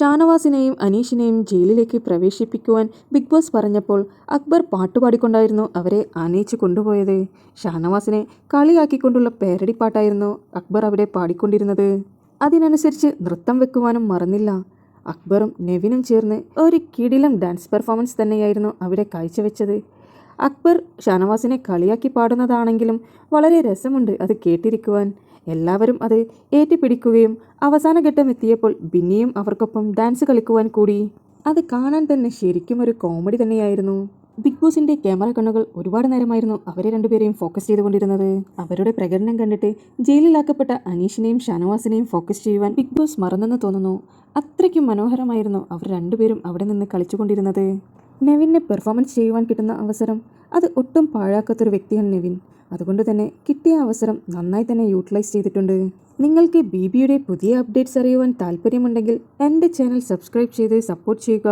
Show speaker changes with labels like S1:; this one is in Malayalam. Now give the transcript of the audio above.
S1: ഷാനവാസിനെയും അനീഷിനെയും ജയിലിലേക്ക് പ്രവേശിപ്പിക്കുവാൻ ബിഗ് ബോസ് പറഞ്ഞപ്പോൾ അക്ബർ പാട്ടുപാടിക്കൊണ്ടായിരുന്നു അവരെ ആനയിച്ചു കൊണ്ടുപോയത്. ഷാനവാസിനെ കളിയാക്കിക്കൊണ്ടുള്ള പേരടി പാട്ടായിരുന്നു അക്ബർ അവിടെ പാടിക്കൊണ്ടിരുന്നത്. അതിനനുസരിച്ച് നൃത്തം വെക്കുവാനും മറന്നില്ല. അക്ബറും നെവിനും ചേർന്ന് ഒരു കിടിലം ഡാൻസ് പെർഫോമൻസ് തന്നെയായിരുന്നു അവിടെ കാഴ്ചവെച്ചത്. അക്ബർ ഷാനവാസിനെ കളിയാക്കി പാടുന്നതാണെങ്കിലും വളരെ രസമുണ്ട് അത് കേട്ടിരിക്കുവാൻ. എല്ലാവരും അത് ഏറ്റുപിടിക്കുകയും അവസാന ഘട്ടം എത്തിയപ്പോൾ ബിന്നിയും അവർക്കൊപ്പം ഡാൻസ് കളിക്കുവാൻ കൂടി. അത് കാണാൻ തന്നെ ശരിക്കും ഒരു കോമഡി തന്നെയായിരുന്നു. ബിഗ് ബോസിന്റെ ക്യാമറ കണ്ണുകൾ ഒരുപാട് നേരമായിരുന്നു അവരെ രണ്ടുപേരെയും ഫോക്കസ് ചെയ്തുകൊണ്ടിരുന്നത്. അവരുടെ പ്രകടനം കണ്ടിട്ട് ജയിലിലാക്കപ്പെട്ട അനീഷിനെയും ഷാനവാസിനെയും ഫോക്കസ് ചെയ്യുവാൻ ബിഗ് ബോസ് മറന്നെന്ന് തോന്നുന്നു. അത്രയ്ക്കും മനോഹരമായിരുന്നു അവർ രണ്ടുപേരും അവിടെ നിന്ന് കളിച്ചുകൊണ്ടിരുന്നത്. നെവിനെ പെർഫോമൻസ് ചെയ്യുവാൻ കിട്ടുന്ന അവസരം അത് ഒട്ടും പാഴാക്കാത്തൊരു വ്യക്തിയാണ് നെവിൻ. അതുകൊണ്ട് തന്നെ കിട്ടിയ അവസരം നന്നായി തന്നെ യൂട്ടിലൈസ് ചെയ്തിട്ടുണ്ട്. നിങ്ങൾക്ക് BBയുടെ പുതിയ അപ്ഡേറ്റ്സ് അറിയുവാൻ താല്പര്യമുണ്ടെങ്കിൽ എൻ്റെ ചാനൽ സബ്സ്ക്രൈബ് ചെയ്ത് സപ്പോർട്ട് ചെയ്യുക.